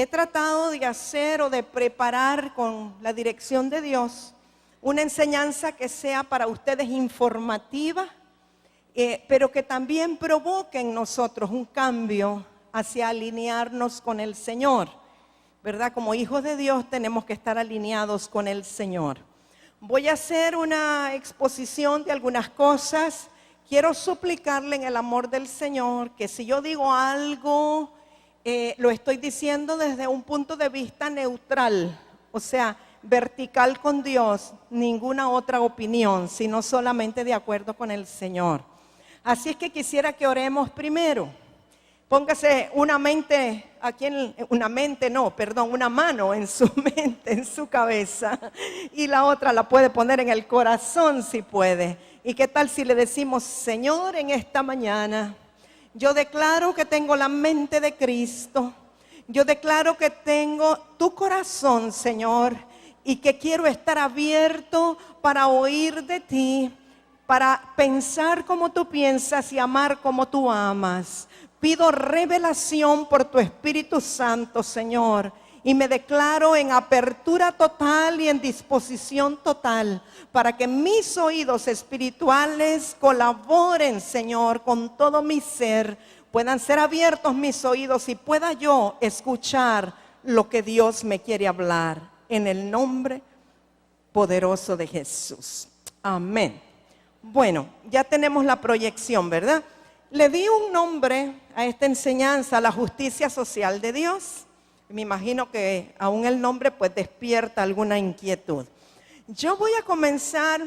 tratado de hacer o de preparar con la dirección de Dios una enseñanza que sea para ustedes informativa, pero que también provoque en nosotros un cambio hacia alinearnos con el Señor, ¿verdad? Como hijos de Dios tenemos que estar alineados con el Señor. Voy a hacer una exposición de algunas cosas. Quiero suplicarle en el amor del Señor que si yo digo algo, lo estoy diciendo desde un punto de vista neutral, o sea, vertical con Dios, ninguna otra opinión, sino solamente de acuerdo con el Señor. Así es que quisiera que oremos primero. Póngase una mano en su mente, en su cabeza, y la otra la puede poner en el corazón si puede. ¿Y qué tal si le decimos: Señor, en esta mañana yo declaro que tengo la mente de Cristo, yo declaro que tengo tu corazón, Señor, y que quiero estar abierto para oír de ti, para pensar como tú piensas y amar como tú amas. Pido revelación por tu Espíritu Santo, Señor, y me declaro en apertura total y en disposición total para que mis oídos espirituales colaboren, Señor, con todo mi ser. Puedan ser abiertos mis oídos y pueda yo escuchar lo que Dios me quiere hablar. En el nombre poderoso de Jesús. Amén. Bueno, ya tenemos la proyección, ¿verdad? Le di un nombre a esta enseñanza: la justicia social de Dios. Me imagino que aún el nombre pues despierta alguna inquietud. Yo voy a comenzar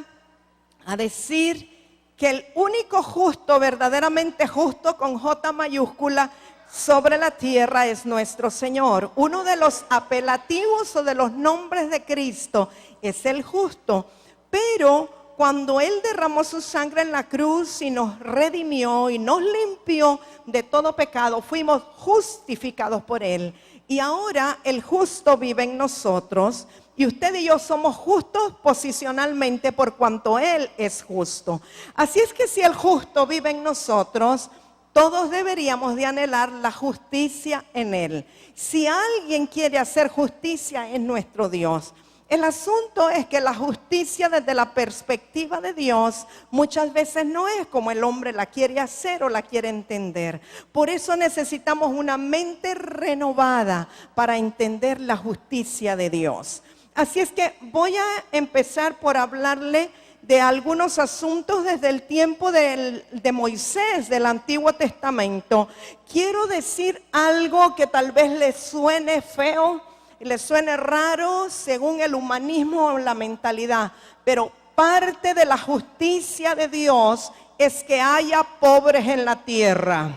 a decir que el único justo, verdaderamente justo con J mayúscula, sobre la tierra es nuestro Señor. Uno de los apelativos o de los nombres de Cristo es el justo. Pero cuando Él derramó su sangre en la cruz y nos redimió y nos limpió de todo pecado, fuimos justificados por Él. Y ahora el justo vive en nosotros. Y usted y yo somos justos posicionalmente por cuanto Él es justo. Así es que si el justo vive en nosotros, todos deberíamos de anhelar la justicia en Él. Si alguien quiere hacer justicia, es nuestro Dios. El asunto es que la justicia desde la perspectiva de Dios muchas veces no es como el hombre la quiere hacer o la quiere entender. Por eso necesitamos una mente renovada para entender la justicia de Dios. Así es que voy a empezar por hablarle de algunos asuntos desde el tiempo de Moisés, del Antiguo Testamento. Quiero decir algo que tal vez le suene feo, le suene raro según el humanismo o la mentalidad, pero parte de la justicia de Dios es que haya pobres en la tierra.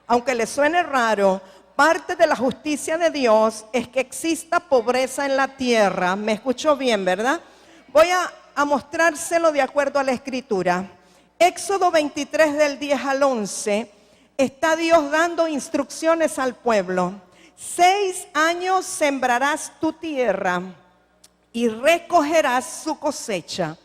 Aunque le suene raro, parte de la justicia de Dios es que exista pobreza en la tierra. ¿Me escuchó bien, verdad? Voy a mostrárselo de acuerdo a la Escritura. Éxodo 23 del 10 al 11, está Dios dando instrucciones al pueblo. 6 años sembrarás tu tierra y recogerás su cosecha,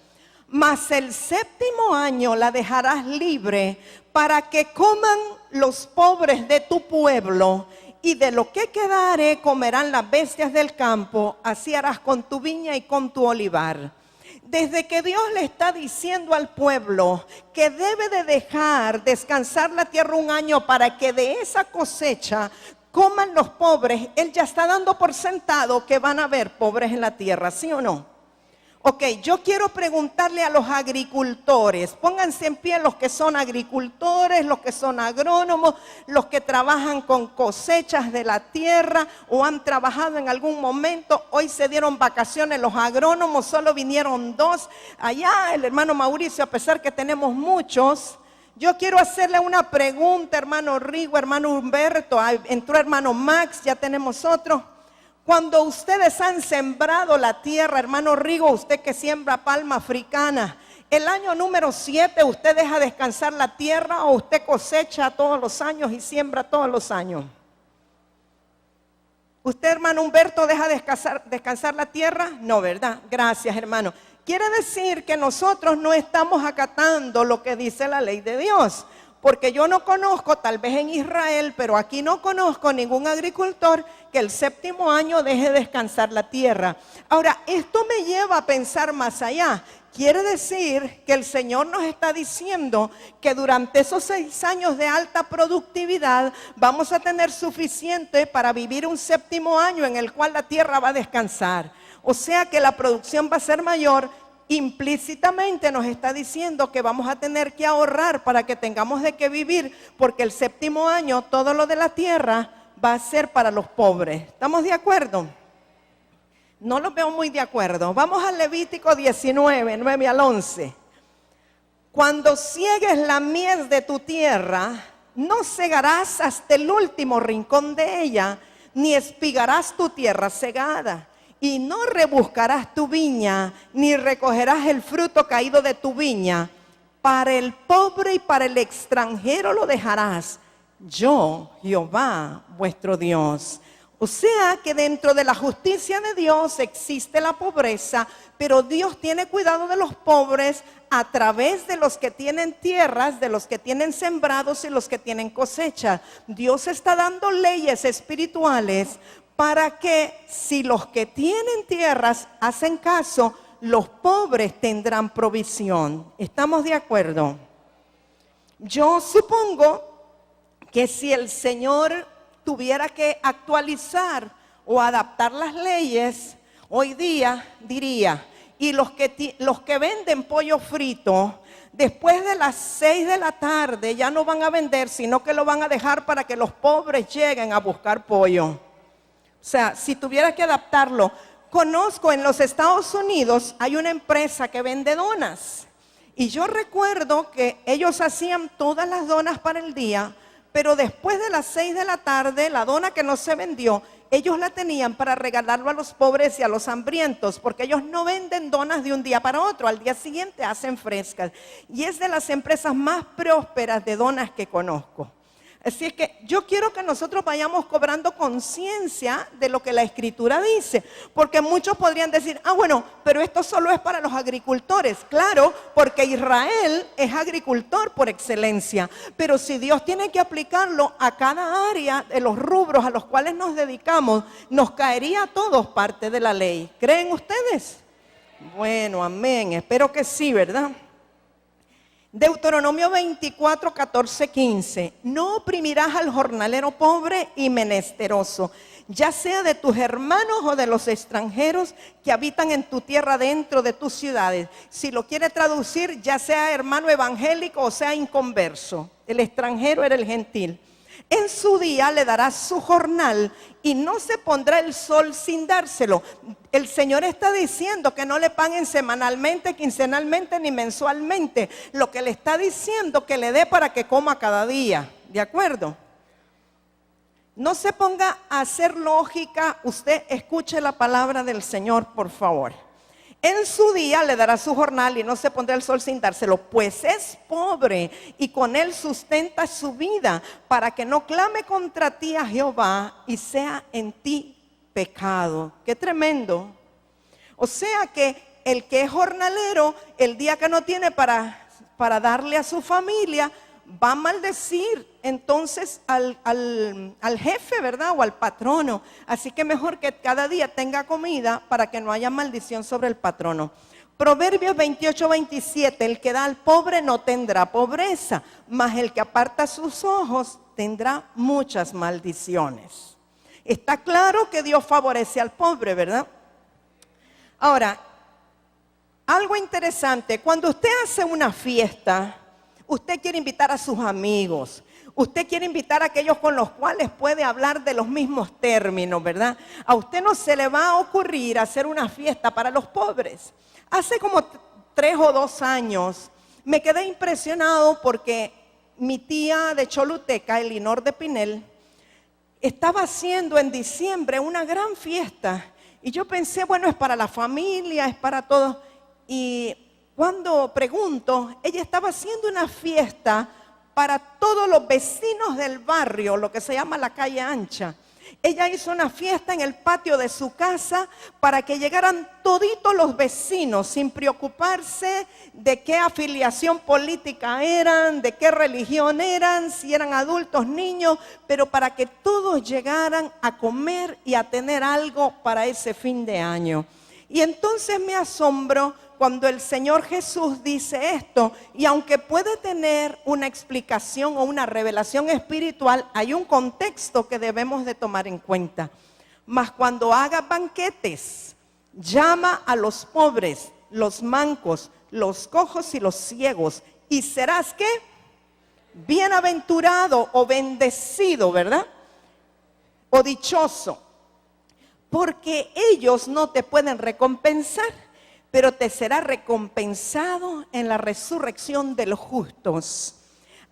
mas el 7º año la dejarás libre para que coman los pobres de tu pueblo, y de lo que quedare comerán las bestias del campo. Así harás con tu viña y con tu olivar. Desde que Dios le está diciendo al pueblo que debe de dejar descansar la tierra 1 año para que de esa cosecha coman los pobres, Él ya está dando por sentado que van a haber pobres en la tierra, ¿sí o no? Ok, yo quiero preguntarle a los agricultores, pónganse en pie los que son agricultores, los que son agrónomos, los que trabajan con cosechas de la tierra o han trabajado en algún momento. Hoy se dieron vacaciones los agrónomos, solo vinieron 2. Allá el hermano Mauricio, a pesar que tenemos muchos. Yo quiero hacerle una pregunta, hermano Rigo, hermano Humberto, entró hermano Max, ya tenemos otro. Cuando ustedes han sembrado la tierra, hermano Rigo, usted que siembra palma africana, el año número 7 usted deja descansar la tierra o usted cosecha todos los años y siembra todos los años. ¿Usted, hermano Humberto, deja descansar la tierra? No, ¿verdad? Gracias, hermano. Quiere decir que nosotros no estamos acatando lo que dice la ley de Dios. porque yo no conozco, tal vez en Israel, pero aquí no conozco ningún agricultor que el séptimo año deje descansar la tierra. Ahora, esto me lleva a pensar más allá. Quiere decir que el Señor nos está diciendo que durante esos 6 años de alta productividad vamos a tener suficiente para vivir un séptimo año en el cual la tierra va a descansar. O sea que la producción va a ser mayor. Implícitamente nos está diciendo que vamos a tener que ahorrar para que tengamos de qué vivir, porque el séptimo año todo lo de la tierra va a ser para los pobres. ¿Estamos de acuerdo? No los veo muy de acuerdo. Vamos al Levítico 19, 9 al 11. Cuando ciegues la mies de tu tierra, no segarás hasta el último rincón de ella, ni espigarás tu tierra segada. Y no rebuscarás tu viña, ni recogerás el fruto caído de tu viña. Para el pobre y para el extranjero lo dejarás. Yo, Jehová, vuestro Dios. O sea que dentro de la justicia de Dios existe la pobreza, pero Dios tiene cuidado de los pobres a través de los que tienen tierras, de los que tienen sembrados y los que tienen cosecha. Dios está dando leyes espirituales para que si los que tienen tierras hacen caso, los pobres tendrán provisión. ¿Estamos de acuerdo? Yo supongo que si el Señor tuviera que actualizar o adaptar las leyes, hoy día diría, y los que venden pollo frito, después de las 6 de la tarde ya no van a vender, sino que lo van a dejar para que los pobres lleguen a buscar pollo. O sea, si tuviera que adaptarlo, conozco en los Estados Unidos, hay una empresa que vende donas. Y yo recuerdo que ellos hacían todas las donas para el día, pero después de las 6 de la tarde, la dona que no se vendió, ellos la tenían para regalarlo a los pobres y a los hambrientos, porque ellos no venden donas de un día para otro, al día siguiente hacen frescas. Y es de las empresas más prósperas de donas que conozco. Así es que yo quiero que nosotros vayamos cobrando conciencia de lo que la Escritura dice, porque muchos podrían decir, bueno, pero esto solo es para los agricultores. Claro, porque Israel es agricultor por excelencia, pero si Dios tiene que aplicarlo a cada área de los rubros a los cuales nos dedicamos, nos caería a todos parte de la ley. ¿Creen ustedes? Bueno, amén, espero que sí, ¿verdad? Deuteronomio 24, 14, 15. No oprimirás al jornalero pobre y menesteroso, ya sea de tus hermanos o de los extranjeros que habitan en tu tierra dentro de tus ciudades. Si lo quiere traducir, ya sea hermano evangélico o sea inconverso. El extranjero era el gentil. En su día le darás su jornal y no se pondrá el sol sin dárselo. El Señor está diciendo que no le paguen semanalmente, quincenalmente ni mensualmente. Lo que le está diciendo que le dé para que coma cada día. ¿De acuerdo? No se ponga a hacer lógica. Usted escuche la palabra del Señor, por favor. En su día le dará su jornal y no se pondrá el sol sin dárselo, pues es pobre y con él sustenta su vida, para que no clame contra ti a Jehová y sea en ti pecado. ¡Qué tremendo! O sea que el que es jornalero, el día que no tiene para darle a su familia, va a maldecir entonces al jefe, ¿verdad? O al patrono. Así que mejor que cada día tenga comida para que no haya maldición sobre el patrono. Proverbios 28, 27. El que da al pobre no tendrá pobreza, mas el que aparta sus ojos tendrá muchas maldiciones. Está claro que Dios favorece al pobre, ¿verdad? Ahora, algo interesante, cuando usted hace una fiesta, usted quiere invitar a sus amigos, usted quiere invitar a aquellos con los cuales puede hablar de los mismos términos, ¿verdad? A usted no se le va a ocurrir hacer una fiesta para los pobres. Hace como 3 o 2 años me quedé impresionado porque mi tía de Choluteca, Elinor de Pinel, estaba haciendo en diciembre una gran fiesta. Y yo pensé, bueno, es para la familia, es para todos. Y cuando pregunto, ella estaba haciendo una fiesta para todos los vecinos del barrio, lo que se llama la calle ancha. Ella hizo una fiesta en el patio de su casa para que llegaran toditos los vecinos sin preocuparse de qué afiliación política eran, de qué religión eran, si eran adultos, niños, pero para que todos llegaran a comer y a tener algo para ese fin de año. Y entonces me asombro cuando el Señor Jesús dice esto, y aunque puede tener una explicación o una revelación espiritual, hay un contexto que debemos de tomar en cuenta. Mas cuando haga banquetes, llama a los pobres, los mancos, los cojos y los ciegos, y serás ¿qué? Bienaventurado o bendecido, ¿verdad? O dichoso, porque ellos no te pueden recompensar, pero te será recompensado en la resurrección de los justos.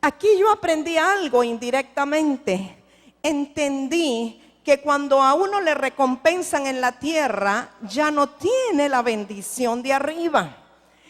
Aquí yo aprendí algo indirectamente. Entendí que cuando a uno le recompensan en la tierra, ya no tiene la bendición de arriba.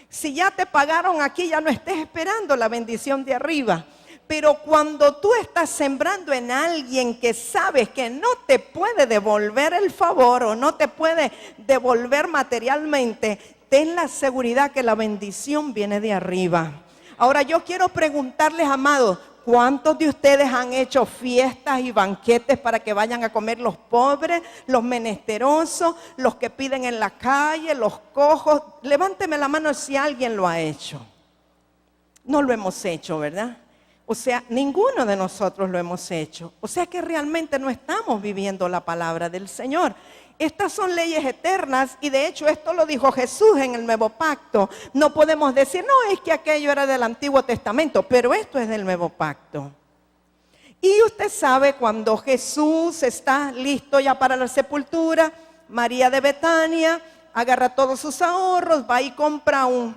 Si ya te pagaron aquí, ya no estés esperando la bendición de arriba. Pero cuando tú estás sembrando en alguien que sabes que no te puede devolver el favor o no te puede devolver materialmente, ten la seguridad que la bendición viene de arriba. Ahora yo quiero preguntarles, amados, ¿cuántos de ustedes han hecho fiestas y banquetes para que vayan a comer los pobres, los menesterosos, los que piden en la calle, los cojos? Levánteme la mano si alguien lo ha hecho. No lo hemos hecho, ¿verdad? O sea, ninguno de nosotros lo hemos hecho. O sea que realmente no estamos viviendo la palabra del Señor. Estas son leyes eternas y de hecho esto lo dijo Jesús en el Nuevo Pacto. No podemos decir, no, es que aquello era del Antiguo Testamento, pero esto es del Nuevo Pacto. Y usted sabe, cuando Jesús está listo ya para la sepultura, María de Betania agarra todos sus ahorros, va y compra un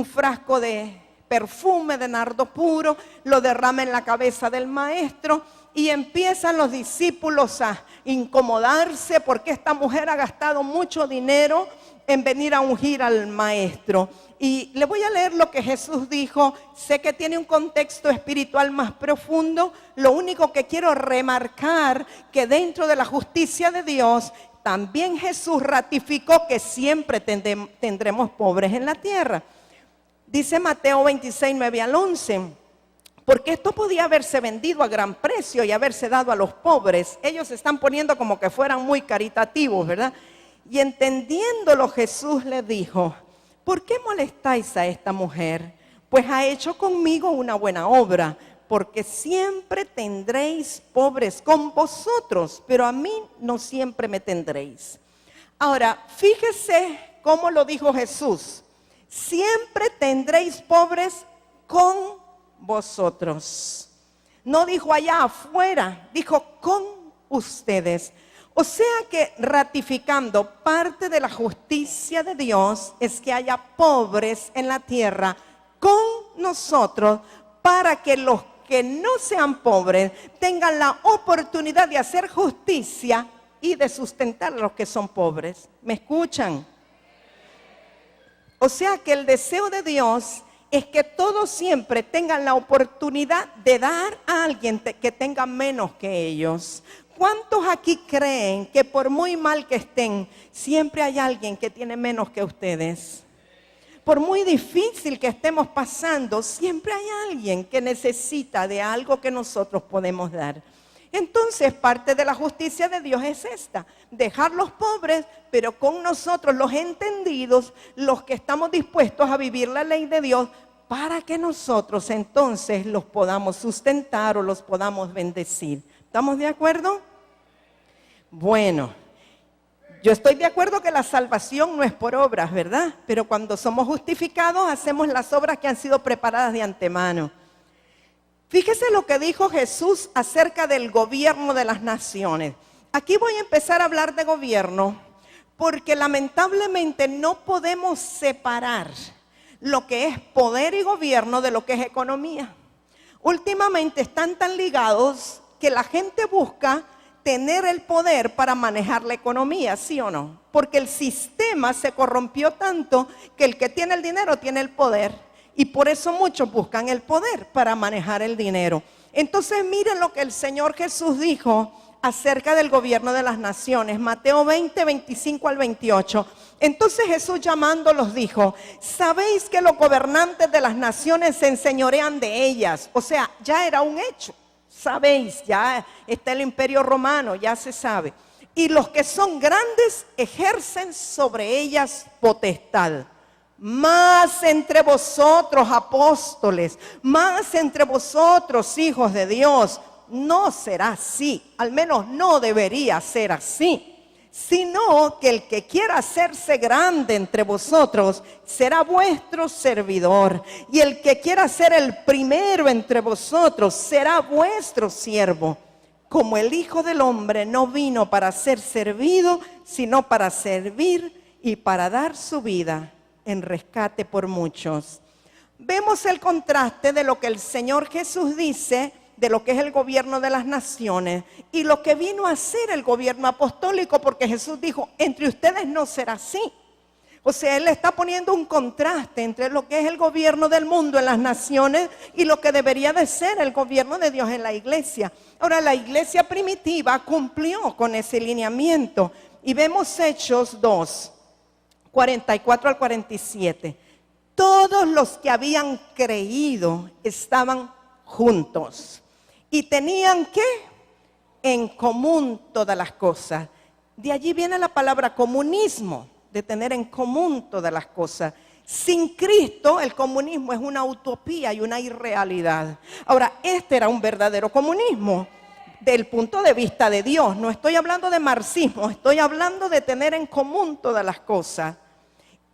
frasco de perfume de nardo puro, lo derrama en la cabeza del maestro y empiezan los discípulos a incomodarse porque esta mujer ha gastado mucho dinero en venir a ungir al maestro. Y le voy a leer lo que Jesús dijo. Sé que tiene un contexto espiritual más profundo. Lo único que quiero remarcar que dentro de la justicia de Dios, también Jesús ratificó que siempre tendremos pobres en la tierra. Dice Mateo 26, 9 al 11. Porque esto podía haberse vendido a gran precio y haberse dado a los pobres. Ellos se están poniendo como que fueran muy caritativos, ¿verdad? Y entendiéndolo, Jesús les dijo, ¿por qué molestáis a esta mujer? Pues ha hecho conmigo una buena obra, porque siempre tendréis pobres con vosotros, pero a mí no siempre me tendréis. Ahora, fíjese cómo lo dijo Jesús. Siempre tendréis pobres con vosotros. No dijo allá afuera, dijo con ustedes. O sea que ratificando, parte de la justicia de Dios es que haya pobres en la tierra con nosotros, para que los que no sean pobres tengan la oportunidad de hacer justicia y de sustentar a los que son pobres. ¿Me escuchan? O sea que el deseo de Dios es que todos siempre tengan la oportunidad de dar a alguien que tenga menos que ellos. ¿Cuántos aquí creen que por muy mal que estén, siempre hay alguien que tiene menos que ustedes? Por muy difícil que estemos pasando, siempre hay alguien que necesita de algo que nosotros podemos dar. Entonces, parte de la justicia de Dios es esta: dejar los pobres, pero con nosotros los entendidos, los que estamos dispuestos a vivir la ley de Dios, para que nosotros entonces los podamos sustentar o los podamos bendecir. ¿Estamos de acuerdo? Bueno, yo estoy de acuerdo que la salvación no es por obras, ¿verdad? Pero cuando somos justificados, hacemos las obras que han sido preparadas de antemano. Fíjese lo que dijo Jesús acerca del gobierno de las naciones. Aquí voy a empezar a hablar de gobierno, porque lamentablemente no podemos separar lo que es poder y gobierno de lo que es economía. Últimamente están tan ligados que la gente busca tener el poder para manejar la economía, ¿sí o no? Porque el sistema se corrompió tanto que el que tiene el dinero tiene el poder. Y por eso muchos buscan el poder para manejar el dinero. Entonces miren lo que el Señor Jesús dijo acerca del gobierno de las naciones. Mateo 20, 25 al 28. Entonces Jesús llamándolos dijo: sabéis que los gobernantes de las naciones se enseñorean de ellas. O sea, ya era un hecho. Sabéis, ya está el imperio romano, ya se sabe. Y los que son grandes ejercen sobre ellas potestad. Más entre vosotros, apóstoles, más entre vosotros, hijos de Dios, no será así, al menos no debería ser así, sino que el que quiera hacerse grande entre vosotros será vuestro servidor, y el que quiera ser el primero entre vosotros será vuestro siervo. Como el Hijo del Hombre no vino para ser servido, sino para servir y para dar su vida en rescate por muchos. Vemos el contraste de lo que el Señor Jesús dice de lo que es el gobierno de las naciones y lo que vino a ser el gobierno apostólico, porque Jesús dijo: entre ustedes no será así. O sea, Él está poniendo un contraste entre lo que es el gobierno del mundo en las naciones y lo que debería de ser el gobierno de Dios en la iglesia. Ahora, la iglesia primitiva cumplió con ese lineamiento y vemos Hechos 2, 44 al 47. Todos los que habían creído estaban juntos y tenían ¿qué? En común todas las cosas. De allí viene la palabra comunismo, de tener en común todas las cosas. Sin Cristo el comunismo es una utopía y una irrealidad. Ahora, este era un verdadero comunismo del punto de vista de Dios. No estoy hablando de marxismo, estoy hablando de tener en común todas las cosas.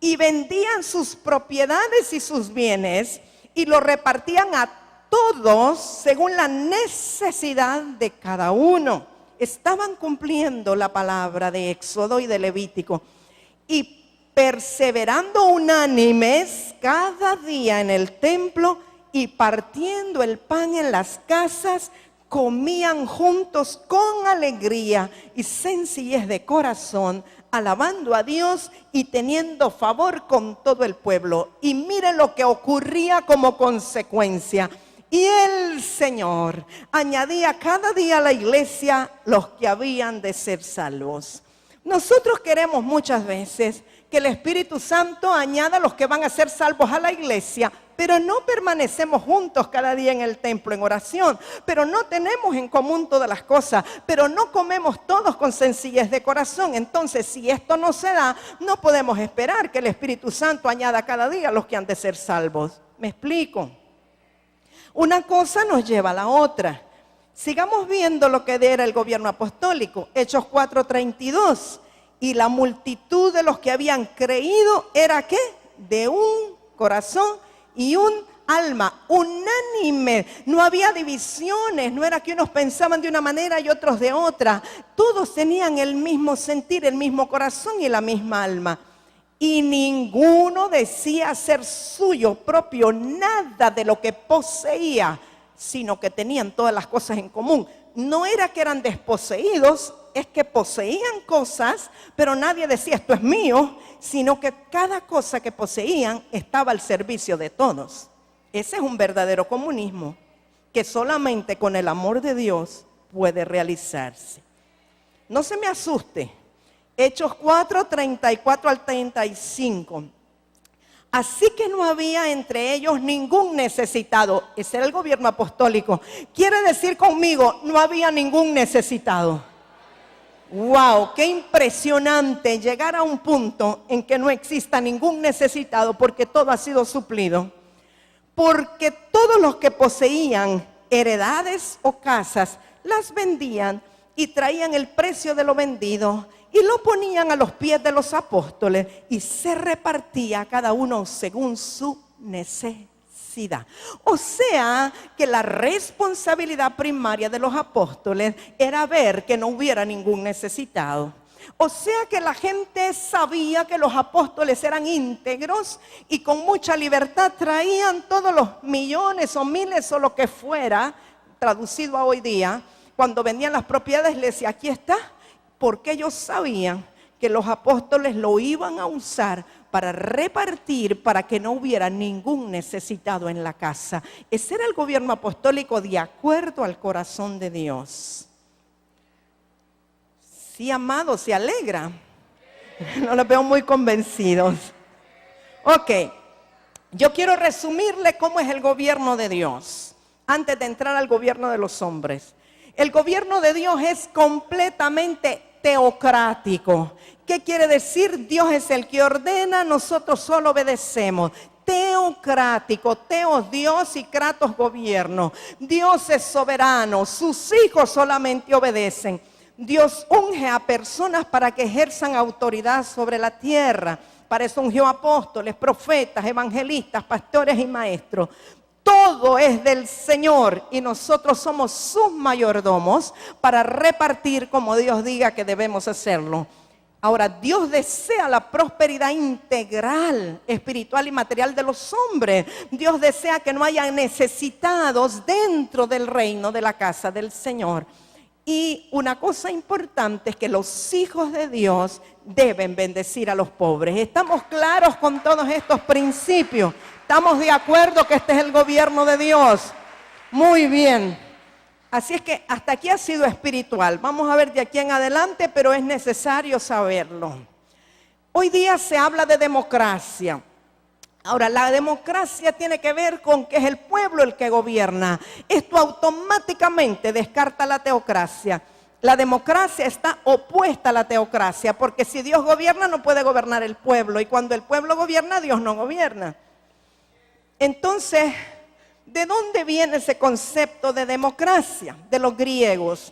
Y vendían sus propiedades y sus bienes y lo repartían a todos según la necesidad de cada uno. Estaban cumpliendo la palabra de Éxodo y de Levítico y perseverando unánimes cada día en el templo y partiendo el pan en las casas, comían juntos con alegría y sencillez de corazón, alabando a Dios y teniendo favor con todo el pueblo. Y miren lo que ocurría como consecuencia. Y el Señor añadía cada día a la iglesia los que habían de ser salvos. Nosotros queremos muchas veces que el Espíritu Santo añada a los que van a ser salvos a la iglesia, pero no permanecemos juntos cada día en el templo en oración, pero no tenemos en común todas las cosas, pero no comemos todos con sencillez de corazón. Entonces, si esto no se da, no podemos esperar que el Espíritu Santo añada cada día a los que han de ser salvos. ¿Me explico? Una cosa nos lleva a la otra. Sigamos viendo lo que era el gobierno apostólico. Hechos 4:32. Y la multitud de los que habían creído era ¿qué? De un corazón y un alma, unánime. No había divisiones, no era que unos pensaban de una manera y otros de otra. Todos tenían el mismo sentir, el mismo corazón y la misma alma. Y ninguno decía ser suyo propio nada de lo que poseía, sino que tenían todas las cosas en común. No era que eran desposeídos, es que poseían cosas, pero nadie decía esto es mío, sino que cada cosa que poseían estaba al servicio de todos. Ese es un verdadero comunismo que solamente con el amor de Dios puede realizarse. No se me asuste. Hechos 4, 34 al 35. Así que no había entre ellos ningún necesitado. Ese era el gobierno apostólico. Quiere decir conmigo, no había ningún necesitado. ¡Wow! ¡Qué impresionante llegar a un punto en que no exista ningún necesitado porque todo ha sido suplido! Porque todos los que poseían heredades o casas las vendían y traían el precio de lo vendido y lo ponían a los pies de los apóstoles y se repartía cada uno según su necesidad. O sea que la responsabilidad primaria de los apóstoles era ver que no hubiera ningún necesitado. O sea que la gente sabía que los apóstoles eran íntegros y con mucha libertad traían todos los millones o miles o lo que fuera, traducido a hoy día, cuando vendían las propiedades les decía, aquí está, porque ellos sabían que los apóstoles lo iban a usar para repartir, para que no hubiera ningún necesitado en la casa. Ese era el gobierno apostólico de acuerdo al corazón de Dios. Sí, amado, se alegra. No los veo muy convencidos. Ok, yo quiero resumirle cómo es el gobierno de Dios, antes de entrar al gobierno de los hombres. El gobierno de Dios es completamente teocrático. ¿Qué quiere decir? Dios es el que ordena, nosotros solo obedecemos. Teocrático, teos Dios y kratos gobierno. Dios es soberano, sus hijos solamente obedecen. Dios unge a personas para que ejerzan autoridad sobre la tierra. Para eso ungió apóstoles, profetas, evangelistas, pastores y maestros. Todo es del Señor y nosotros somos sus mayordomos para repartir como Dios diga que debemos hacerlo. Ahora, Dios desea la prosperidad integral, espiritual y material de los hombres. Dios desea que no haya necesitados dentro del reino de la casa del Señor. Y una cosa importante es que los hijos de Dios deben bendecir a los pobres. ¿Estamos claros con todos estos principios? ¿Estamos de acuerdo que este es el gobierno de Dios? Muy bien. Así es que hasta aquí ha sido espiritual. Vamos a ver de aquí en adelante, pero es necesario saberlo. Hoy día se habla de democracia. Ahora, la democracia tiene que ver con que es el pueblo el que gobierna. Esto automáticamente descarta la teocracia. La democracia está opuesta a la teocracia, porque si Dios gobierna no puede gobernar el pueblo, y cuando el pueblo gobierna, Dios no gobierna. Entonces, ¿de dónde viene ese concepto de democracia? De los griegos.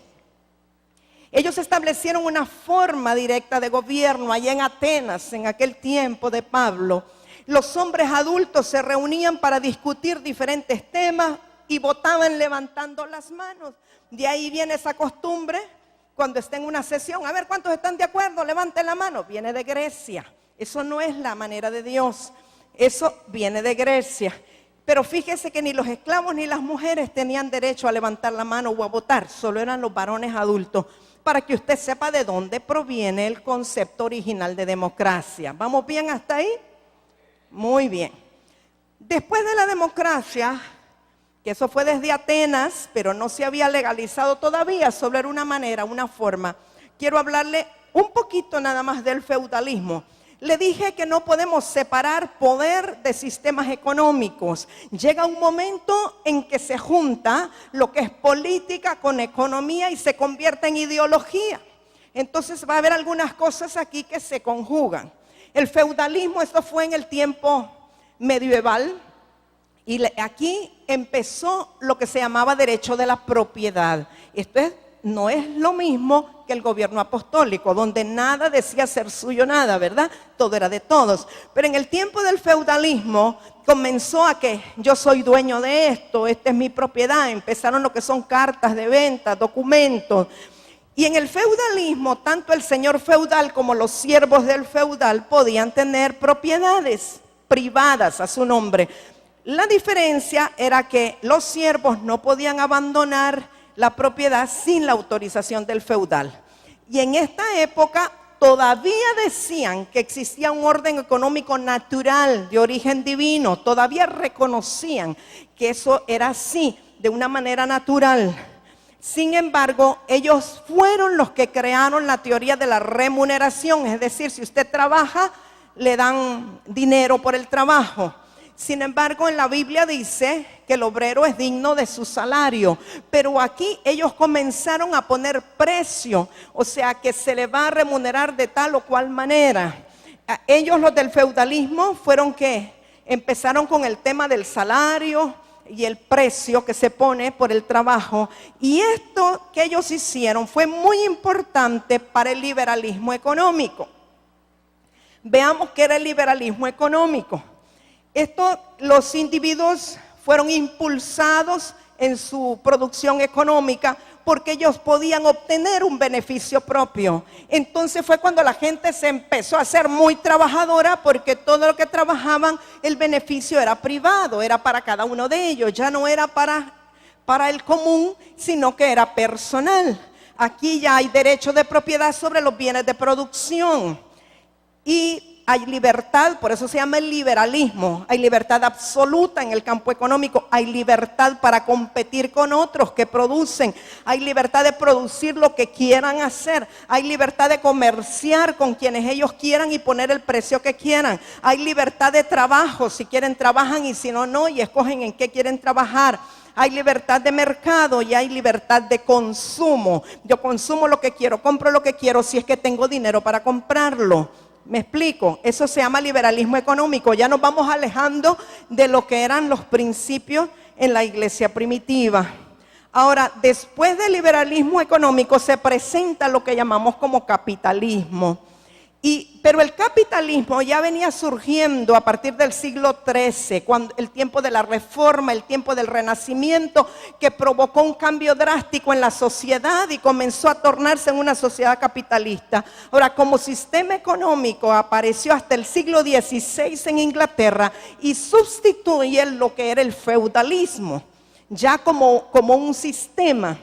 Ellos establecieron una forma directa de gobierno allá en Atenas, en aquel tiempo de Pablo. Los hombres adultos se reunían para discutir diferentes temas y votaban levantando las manos. De ahí viene esa costumbre, cuando está en una sesión, a ver cuántos están de acuerdo, levanten la mano. Viene de Grecia. Eso no es la manera de Dios. Eso viene de Grecia. Pero fíjese que ni los esclavos ni las mujeres tenían derecho a levantar la mano o a votar. Solo eran los varones adultos. Para que usted sepa de dónde proviene el concepto original de democracia. ¿Vamos bien hasta ahí? Muy bien. Después de la democracia, que eso fue desde Atenas, pero no se había legalizado todavía, sobre una manera, una forma. Quiero hablarle un poquito nada más del feudalismo. Le dije que no podemos separar poder de sistemas económicos. Llega un momento en que se junta lo que es política con economía y se convierte en ideología. Entonces va a haber algunas cosas aquí que se conjugan. El feudalismo, esto fue en el tiempo medieval, y aquí empezó lo que se llamaba derecho de la propiedad. No es lo mismo que el gobierno apostólico, donde nada decía ser suyo nada, ¿verdad? Todo era de todos. Pero en el tiempo del feudalismo comenzó a que yo soy dueño de esto, esta es mi propiedad. Empezaron lo que son cartas de venta, documentos. Y en el feudalismo, tanto el señor feudal como los siervos del feudal podían tener propiedades privadas a su nombre. La diferencia era que los siervos no podían abandonar la propiedad sin la autorización del feudal. Y en esta época todavía decían que existía un orden económico natural de origen divino. Todavía reconocían que eso era así, de una manera natural. Sin embargo, ellos fueron los que crearon la teoría de la remuneración. Es decir, si usted trabaja, le dan dinero por el trabajo. Sin embargo, en la Biblia dice que el obrero es digno de su salario. Pero aquí ellos comenzaron a poner precio. O sea, que se le va a remunerar de tal o cual manera. Ellos, los del feudalismo, fueron que empezaron con el tema del salario y el precio que se pone por el trabajo. Y esto que ellos hicieron fue muy importante para el liberalismo económico. Veamos qué era el liberalismo económico. Los individuos fueron impulsados en su producción económica porque ellos podían obtener un beneficio propio. Entonces fue cuando la gente se empezó a ser muy trabajadora, porque todo lo que trabajaban, el beneficio era privado, era para cada uno de ellos, ya no era para el común, sino que era personal. Aquí ya hay derecho de propiedad sobre los bienes de producción. Y hay libertad, por eso se llama el liberalismo. Hay libertad absoluta en el campo económico. Hay libertad para competir con otros que producen. Hay libertad de producir lo que quieran hacer. Hay libertad de comerciar con quienes ellos quieran y poner el precio que quieran. Hay libertad de trabajo. Si quieren trabajan y si no, no. Y escogen en qué quieren trabajar. Hay libertad de mercado y hay libertad de consumo. Yo consumo lo que quiero, compro lo que quiero si es que tengo dinero para comprarlo. ¿Me explico? Eso se llama liberalismo económico. Ya nos vamos alejando de lo que eran los principios en la iglesia primitiva. Ahora, después del liberalismo económico se presenta lo que llamamos como capitalismo. Pero el capitalismo ya venía surgiendo a partir del siglo XIII, cuando el tiempo de la Reforma, el tiempo del Renacimiento, que provocó un cambio drástico en la sociedad y comenzó a tornarse en una sociedad capitalista. Ahora, como sistema económico apareció hasta el siglo XVI en Inglaterra y sustituye lo que era el feudalismo, ya como un sistema.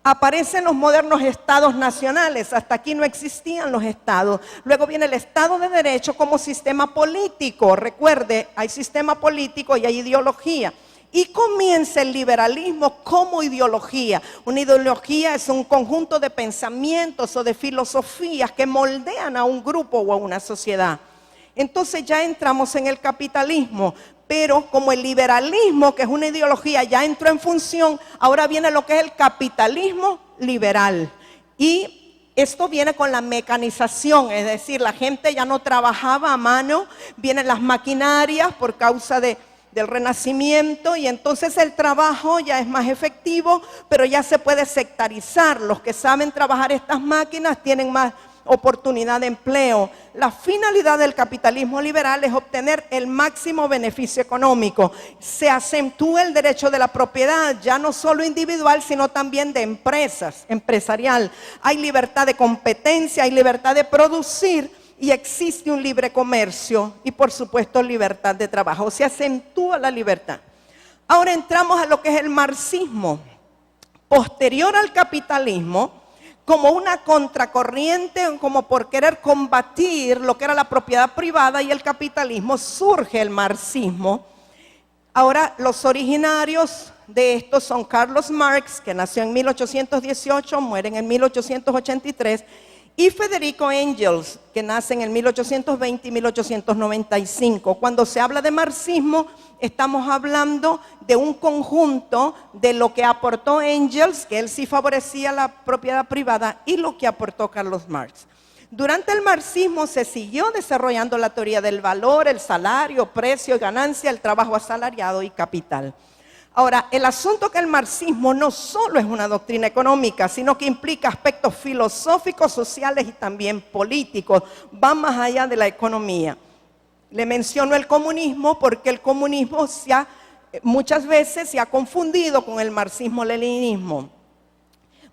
Aparecen los modernos estados nacionales. Hasta aquí no existían los estados. Luego viene el Estado de Derecho como sistema político. Recuerde, hay sistema político y hay ideología. Y comienza el liberalismo como ideología. Una ideología es un conjunto de pensamientos o de filosofías que moldean a un grupo o a una sociedad. Entonces ya entramos en el capitalismo. Pero como el liberalismo, que es una ideología, ya entró en función, ahora viene lo que es el capitalismo liberal. Y esto viene con la mecanización, es decir, la gente ya no trabajaba a mano, vienen las maquinarias por causa del Renacimiento y entonces el trabajo ya es más efectivo, pero ya se puede sectarizar. Los que saben trabajar estas máquinas tienen más oportunidad de empleo. La finalidad del capitalismo liberal es obtener el máximo beneficio económico. Se acentúa el derecho de la propiedad, ya no solo individual, sino también de empresas, empresarial. Hay libertad de competencia, hay libertad de producir y existe un libre comercio y por supuesto libertad de trabajo. Se acentúa la libertad. Ahora entramos a lo que es el marxismo. Posterior al capitalismo, como una contracorriente, como por querer combatir lo que era la propiedad privada y el capitalismo, surge el marxismo. Ahora, los originarios de esto son Carlos Marx, que nació en 1818, muere en 1883, y Federico Engels, que nace en el 1820 y 1895. Cuando se habla de marxismo, estamos hablando de un conjunto de lo que aportó Engels, que él sí favorecía la propiedad privada, y lo que aportó Carlos Marx. Durante el marxismo se siguió desarrollando la teoría del valor, el salario, precio y ganancia, el trabajo asalariado y capital. Ahora, el asunto que el marxismo no solo es una doctrina económica, sino que implica aspectos filosóficos, sociales y también políticos. Va más allá de la economía. Le menciono el comunismo porque el comunismo muchas veces se ha confundido con el marxismo-leninismo.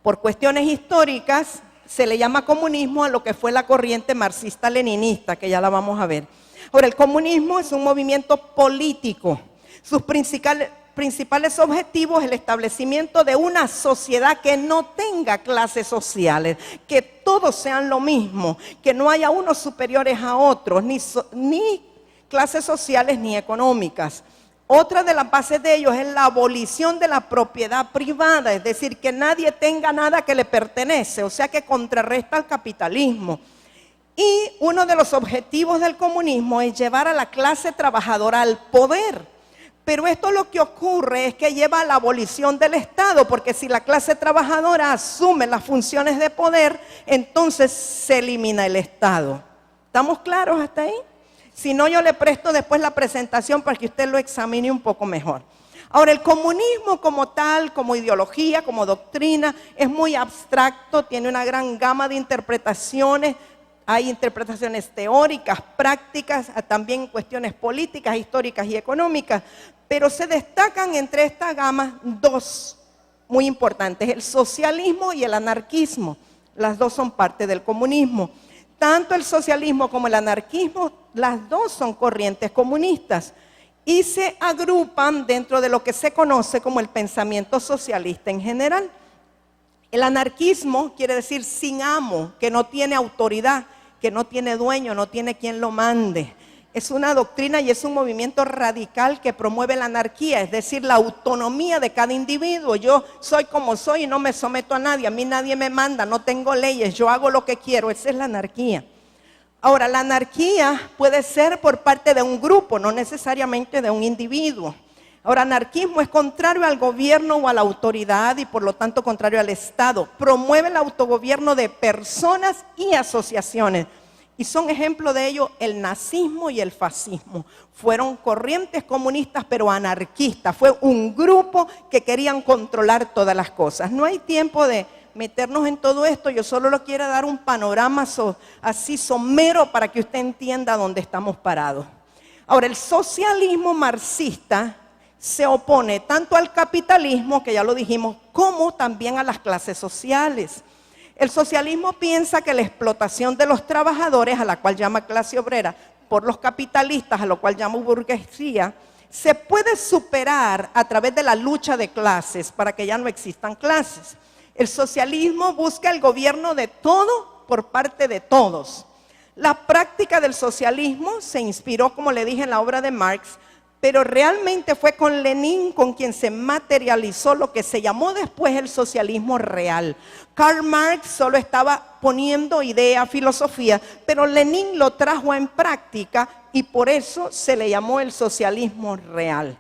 Por cuestiones históricas se le llama comunismo a lo que fue la corriente marxista-leninista, que ya la vamos a ver. Ahora, el comunismo es un movimiento político. Sus principales objetivos, el establecimiento de una sociedad que no tenga clases sociales, que todos sean lo mismo, que no haya unos superiores a otros, ni clases sociales ni económicas. Otra de las bases de ellos es la abolición de la propiedad privada, es decir, que nadie tenga nada que le pertenece, o sea que contrarresta al capitalismo. Y uno de los objetivos del comunismo es llevar a la clase trabajadora al poder. Pero esto lo que ocurre es que lleva a la abolición del Estado, porque si la clase trabajadora asume las funciones de poder, entonces se elimina el Estado. ¿Estamos claros hasta ahí? Si no, yo le presto después la presentación para que usted lo examine un poco mejor. Ahora, el comunismo como tal, como ideología, como doctrina, es muy abstracto, tiene una gran gama de interpretaciones. Hay interpretaciones teóricas, prácticas, también cuestiones políticas, históricas y económicas, pero se destacan entre esta gama dos muy importantes, el socialismo y el anarquismo. Las dos son parte del comunismo. Tanto el socialismo como el anarquismo, las dos son corrientes comunistas y se agrupan dentro de lo que se conoce como el pensamiento socialista en general. El anarquismo quiere decir sin amo, que no tiene autoridad. que no tiene dueño, no tiene quien lo mande. Es una doctrina y es un movimiento radical que promueve la anarquía, es decir, la autonomía de cada individuo. Yo soy como soy y no me someto a nadie, a mí nadie me manda, no tengo leyes, yo hago lo que quiero. Esa es la anarquía. Ahora, la anarquía puede ser por parte de un grupo, no necesariamente de un individuo. Ahora, anarquismo es contrario al gobierno o a la autoridad y por lo tanto contrario al Estado. Promueve el autogobierno de personas y asociaciones. Y son ejemplo de ello el nazismo y el fascismo. Fueron corrientes comunistas pero anarquistas. Fue un grupo que querían controlar todas las cosas. No hay tiempo de meternos en todo esto. Yo solo le quiero dar un panorama así somero para que usted entienda dónde estamos parados. Ahora, el socialismo marxista se opone tanto al capitalismo, que ya lo dijimos, como también a las clases sociales. El socialismo piensa que la explotación de los trabajadores, a la cual llama clase obrera, por los capitalistas, a lo cual llama burguesía, se puede superar a través de la lucha de clases para que ya no existan clases. El socialismo busca el gobierno de todo por parte de todos. La práctica del socialismo se inspiró, como le dije, en la obra de Marx, pero realmente fue con Lenin con quien se materializó lo que se llamó después el socialismo real. Karl Marx solo estaba poniendo idea, filosofía, pero Lenin lo trajo en práctica y por eso se le llamó el socialismo real.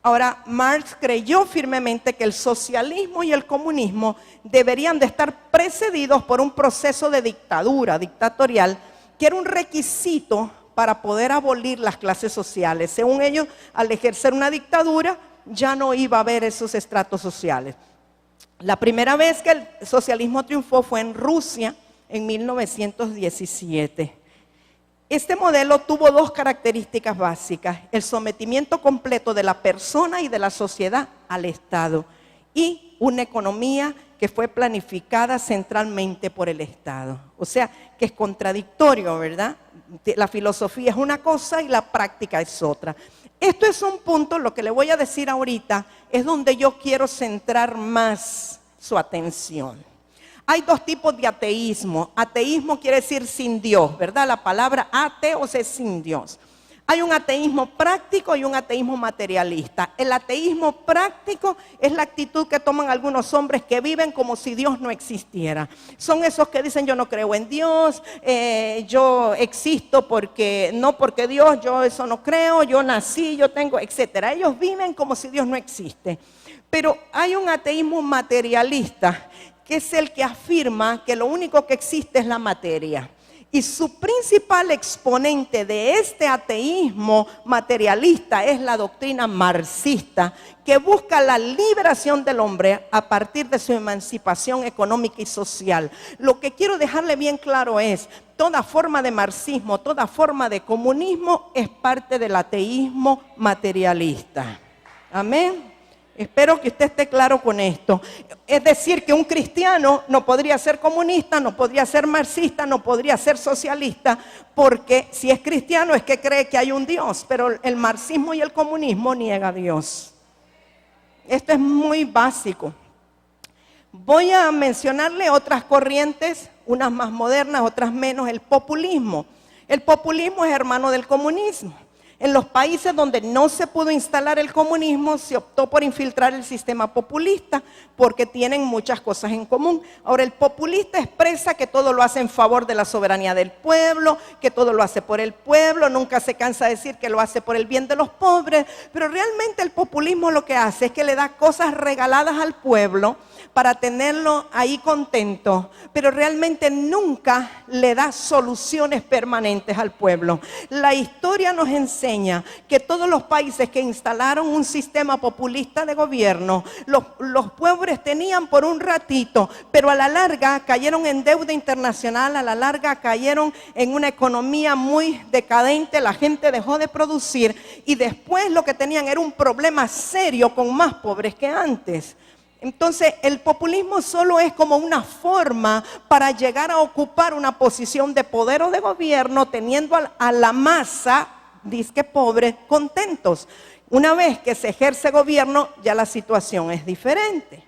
Ahora, Marx creyó firmemente que el socialismo y el comunismo deberían de estar precedidos por un proceso de dictatorial, que era un requisito para poder abolir las clases sociales. Según ellos, al ejercer una dictadura, ya no iba a haber esos estratos sociales. La primera vez que el socialismo triunfó fue en Rusia, en 1917. Este modelo tuvo dos características básicas: el sometimiento completo de la persona y de la sociedad al Estado, y una economía que fue planificada centralmente por el Estado. O sea, que es contradictorio, ¿verdad? La filosofía es una cosa y la práctica es otra. Esto es un punto, lo que le voy a decir ahorita, es donde yo quiero centrar más su atención. Hay dos tipos de ateísmo. Ateísmo quiere decir sin Dios, ¿verdad? La palabra ateo es sin Dios. Hay un ateísmo práctico y un ateísmo materialista. El ateísmo práctico es la actitud que toman algunos hombres que viven como si Dios no existiera. Son esos que dicen: yo no creo en Dios, yo existo porque Dios, yo eso no creo, yo nací, yo tengo, etcétera. Ellos viven como si Dios no existe. Pero hay un ateísmo materialista, que es el que afirma que lo único que existe es la materia. Y su principal exponente de este ateísmo materialista es la doctrina marxista, que busca la liberación del hombre a partir de su emancipación económica y social. Lo que quiero dejarle bien claro es: toda forma de marxismo, toda forma de comunismo es parte del ateísmo materialista. Amén. Espero que usted esté claro con esto. Es decir, que un cristiano no podría ser comunista, no podría ser marxista, no podría ser socialista, porque si es cristiano es que cree que hay un Dios, pero el marxismo y el comunismo niega a Dios. Esto es muy básico. Voy a mencionarle otras corrientes, unas más modernas, otras menos. El populismo. El populismo es hermano del comunismo. En los países donde no se pudo instalar el comunismo, se optó por infiltrar el sistema populista porque tienen muchas cosas en común. Ahora, el populista expresa que todo lo hace en favor de la soberanía del pueblo, que todo lo hace por el pueblo, nunca se cansa de decir que lo hace por el bien de los pobres, pero realmente el populismo lo que hace es que le da cosas regaladas al pueblo para tenerlo ahí contento, pero realmente nunca le da soluciones permanentes al pueblo. La historia nos enseña que todos los países que instalaron un sistema populista de gobierno, los pobres tenían por un ratito, pero a la larga cayeron en deuda internacional, a la larga cayeron en una economía muy decadente, la gente dejó de producir y después lo que tenían era un problema serio con más pobres que antes. Entonces, el populismo solo es como una forma para llegar a ocupar una posición de poder o de gobierno, teniendo a la masa, disque pobre, contentos. Una vez que se ejerce gobierno, ya la situación es diferente.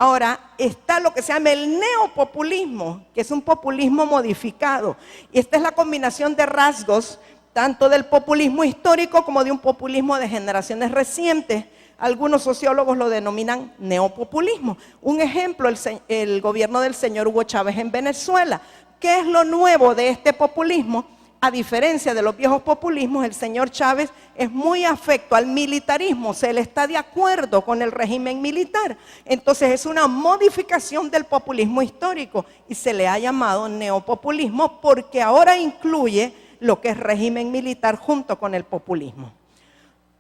Ahora está lo que se llama el neopopulismo, que es un populismo modificado. Y esta es la combinación de rasgos tanto del populismo histórico como de un populismo de generaciones recientes. Algunos sociólogos lo denominan neopopulismo. Un ejemplo, el gobierno del señor Hugo Chávez en Venezuela. ¿Qué es lo nuevo de este populismo? A diferencia de los viejos populismos, el señor Chávez es muy afecto al militarismo, él está de acuerdo con el régimen militar. Entonces es una modificación del populismo histórico y se le ha llamado neopopulismo porque ahora incluye lo que es régimen militar junto con el populismo.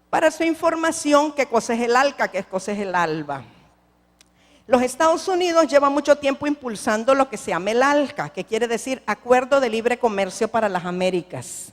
Para su información, ¿qué cosa es el ALCA? ¿Qué cosa es el ALBA? Los Estados Unidos llevan mucho tiempo impulsando lo que se llama el ALCA, que quiere decir Acuerdo de Libre Comercio para las Américas.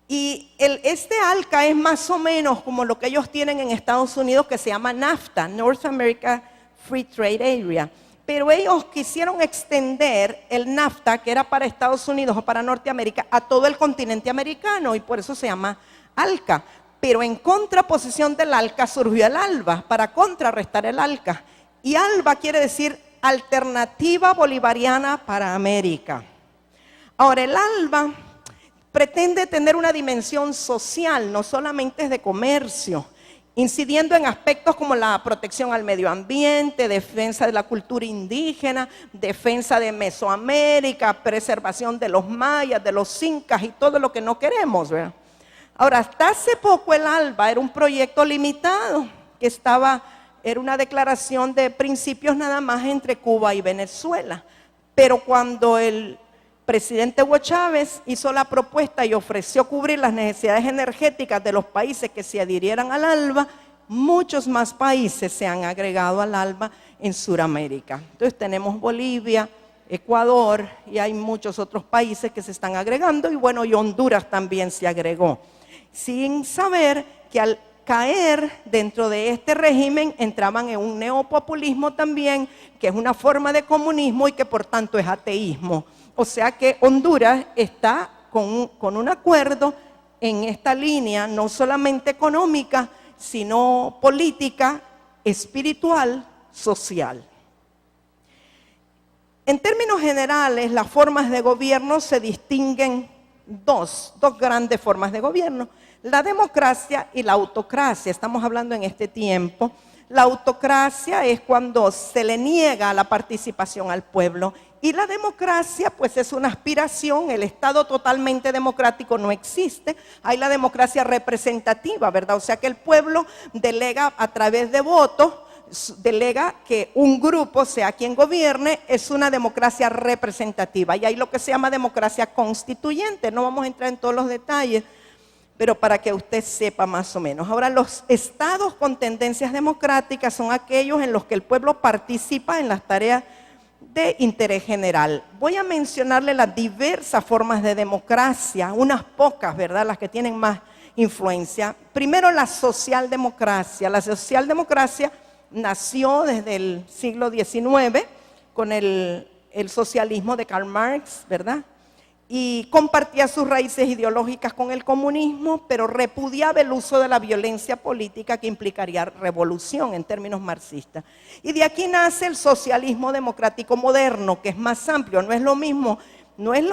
Y este ALCA es más o menos como lo que ellos tienen en Estados Unidos que se llama NAFTA, North America Free Trade Area. Pero ellos quisieron extender el NAFTA, que era para Estados Unidos o para Norteamérica, a todo el continente americano y por eso se llama ALCA. Pero en contraposición del ALCA surgió el ALBA para contrarrestar el ALCA. Y ALBA quiere decir Alternativa Bolivariana para América. Ahora, el ALBA pretende tener una dimensión social, no solamente es de comercio, incidiendo en aspectos como la protección al medio ambiente, defensa de la cultura indígena, defensa de Mesoamérica, preservación de los mayas, de los incas y todo lo que no queremos, ¿verdad? Ahora, hasta hace poco el ALBA era un proyecto limitado que era una declaración de principios nada más entre Cuba y Venezuela. Pero cuando el presidente Hugo Chávez hizo la propuesta y ofreció cubrir las necesidades energéticas de los países que se adhirieran al ALBA, muchos más países se han agregado al ALBA en Sudamérica. Entonces tenemos Bolivia, Ecuador y hay muchos otros países que se están agregando y bueno, y Honduras también se agregó. Sin saber que al caer dentro de este régimen entraban en un neopopulismo también, que es una forma de comunismo y que por tanto es ateísmo. O sea que Honduras está con un acuerdo en esta línea, no solamente económica, sino política, espiritual, social. En términos generales, las formas de gobierno se distinguen dos grandes formas de gobierno. La democracia y la autocracia, estamos hablando en este tiempo. La autocracia es cuando se le niega la participación al pueblo y la democracia pues es una aspiración, el Estado totalmente democrático no existe, hay la democracia representativa, ¿verdad? O sea que el pueblo delega a través de votos, delega que un grupo sea quien gobierne, es una democracia representativa y hay lo que se llama democracia constituyente, no vamos a entrar en todos los detalles, pero para que usted sepa más o menos. Ahora, los estados con tendencias democráticas son aquellos en los que el pueblo participa en las tareas de interés general. Voy a mencionarle las diversas formas de democracia, unas pocas, ¿verdad?, las que tienen más influencia. Primero, la socialdemocracia. La socialdemocracia nació desde el siglo XIX con el socialismo de Karl Marx, ¿verdad?, y compartía sus raíces ideológicas con el comunismo, pero repudiaba el uso de la violencia política que implicaría revolución en términos marxistas. Y de aquí nace el socialismo democrático moderno, que es más amplio, no es lo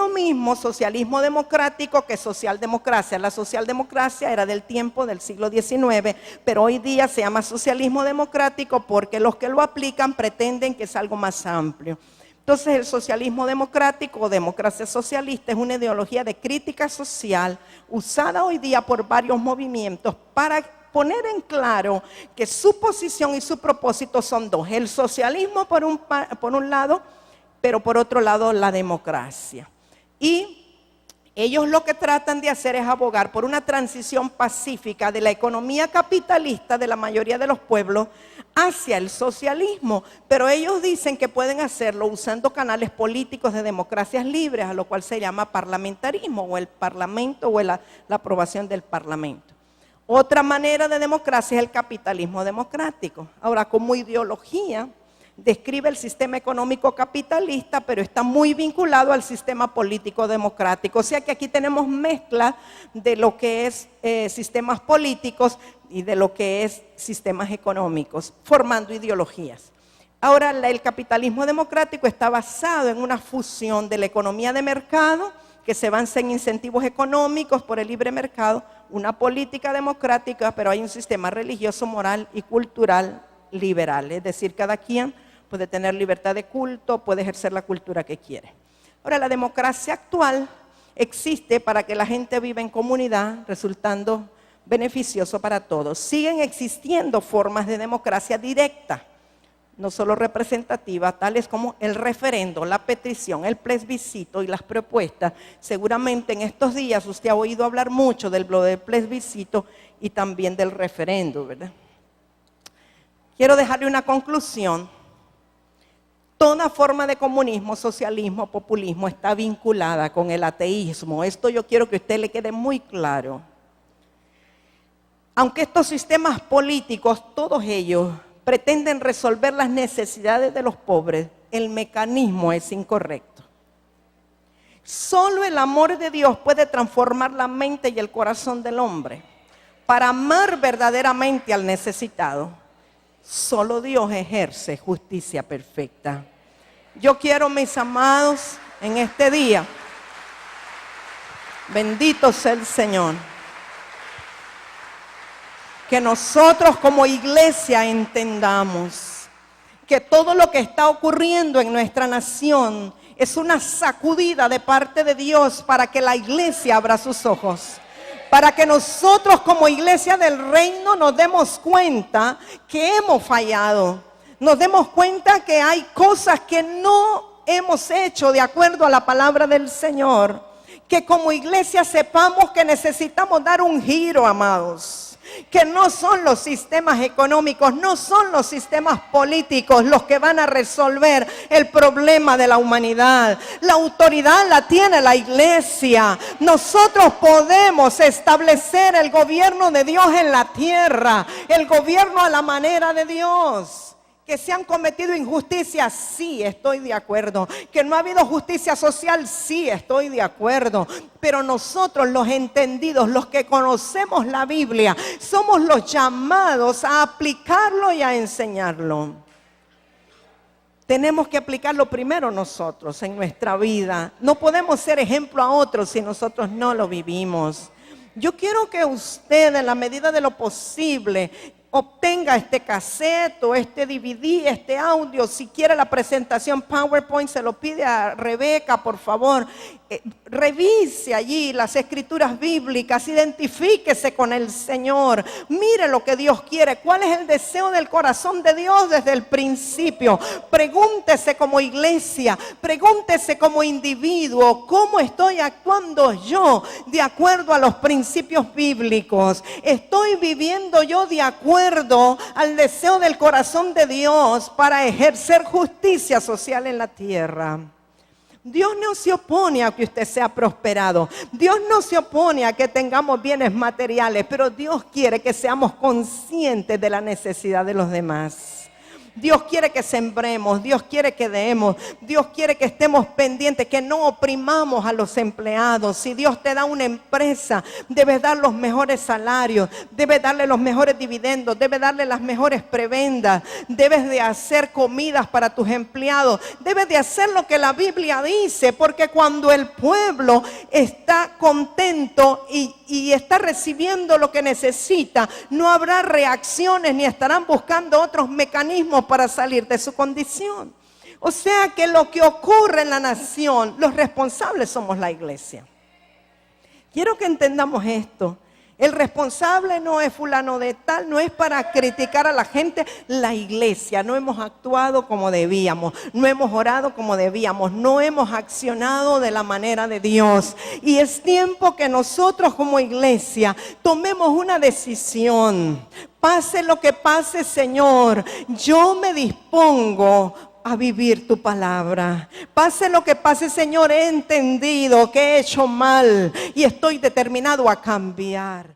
mismo socialismo democrático que socialdemocracia. La socialdemocracia era del tiempo del siglo XIX, pero hoy día se llama socialismo democrático porque los que lo aplican pretenden que es algo más amplio. Entonces el socialismo democrático o democracia socialista es una ideología de crítica social usada hoy día por varios movimientos para poner en claro que su posición y su propósito son dos. El socialismo por un lado, pero por otro lado la democracia. Y ellos lo que tratan de hacer es abogar por una transición pacífica de la economía capitalista de la mayoría de los pueblos hacia el socialismo, pero ellos dicen que pueden hacerlo usando canales políticos de democracias libres, a lo cual se llama parlamentarismo, o el parlamento, o la aprobación del parlamento. Otra manera de democracia es el capitalismo democrático. Ahora, como ideología, describe el sistema económico capitalista, pero está muy vinculado al sistema político democrático. O sea que aquí tenemos mezcla de lo que es sistemas políticos y de lo que es sistemas económicos, formando ideologías. Ahora, el capitalismo democrático está basado en una fusión de la economía de mercado, que se basa en incentivos económicos por el libre mercado, una política democrática, pero hay un sistema religioso, moral y cultural liberal. Es decir, cada quien puede tener libertad de culto, puede ejercer la cultura que quiere. Ahora, la democracia actual existe para que la gente viva en comunidad, resultando beneficioso para todos. Siguen existiendo formas de democracia directa, no solo representativa, tales como el referendo, la petición, el plebiscito y las propuestas. Seguramente en estos días usted ha oído hablar mucho del plebiscito y también del referendo, ¿verdad? Quiero dejarle una conclusión. Toda forma de comunismo, socialismo, populismo está vinculada con el ateísmo. Esto yo quiero que a usted le quede muy claro. Aunque estos sistemas políticos, todos ellos, pretenden resolver las necesidades de los pobres, el mecanismo es incorrecto. Solo el amor de Dios puede transformar la mente y el corazón del hombre. Para amar verdaderamente al necesitado, solo Dios ejerce justicia perfecta. Yo quiero, mis amados, en este día, bendito sea el Señor, que nosotros como iglesia entendamos que todo lo que está ocurriendo en nuestra nación es una sacudida de parte de Dios para que la iglesia abra sus ojos. Para que nosotros como iglesia del reino nos demos cuenta que hemos fallado. Nos demos cuenta que hay cosas que no hemos hecho de acuerdo a la palabra del Señor. Que como iglesia sepamos que necesitamos dar un giro, amados. Que no son los sistemas económicos, no son los sistemas políticos los que van a resolver el problema de la humanidad. La autoridad la tiene la iglesia. Nosotros podemos establecer el gobierno de Dios en la tierra, el gobierno a la manera de Dios. Que se han cometido injusticias, sí, estoy de acuerdo. Que no ha habido justicia social, sí, estoy de acuerdo. Pero nosotros, los entendidos, los que conocemos la Biblia, somos los llamados a aplicarlo y a enseñarlo. Tenemos que aplicarlo primero nosotros en nuestra vida. No podemos ser ejemplo a otros si nosotros no lo vivimos. Yo quiero que usted, en la medida de lo posible, obtenga este cassette o este DVD, este audio. Si quiere la presentación PowerPoint, se lo pide a Rebeca, por favor. Revise allí las escrituras bíblicas, identifíquese con el Señor, mire lo que Dios quiere, cuál es el deseo del corazón de Dios desde el principio. Pregúntese como iglesia, pregúntese como individuo, ¿cómo estoy actuando yo de acuerdo a los principios bíblicos? ¿Estoy viviendo yo de acuerdo al deseo del corazón de Dios para ejercer justicia social en la tierra? Dios no se opone a que usted sea prosperado. Dios no se opone a que tengamos bienes materiales, pero Dios quiere que seamos conscientes de la necesidad de los demás. Dios quiere que sembremos, Dios quiere que demos, Dios quiere que estemos pendientes, que no oprimamos a los empleados. Si Dios te da una empresa, debes dar los mejores salarios, debes darle los mejores dividendos, debes darle las mejores prebendas, debes de hacer comidas para tus empleados, debes de hacer lo que la Biblia dice, porque cuando el pueblo está contento y está recibiendo lo que necesita, no habrá reacciones ni estarán buscando otros mecanismos para salir de su condición. O sea que lo que ocurre en la nación, los responsables somos la iglesia. Quiero que entendamos esto. El responsable no es fulano de tal, no es para criticar a la gente. La iglesia, no hemos actuado como debíamos, no hemos orado como debíamos, no hemos accionado de la manera de Dios. Y es tiempo que nosotros como iglesia tomemos una decisión. Pase lo que pase, Señor, yo me dispongo a vivir tu palabra. Pase lo que pase, Señor, he entendido que he hecho mal y estoy determinado a cambiar.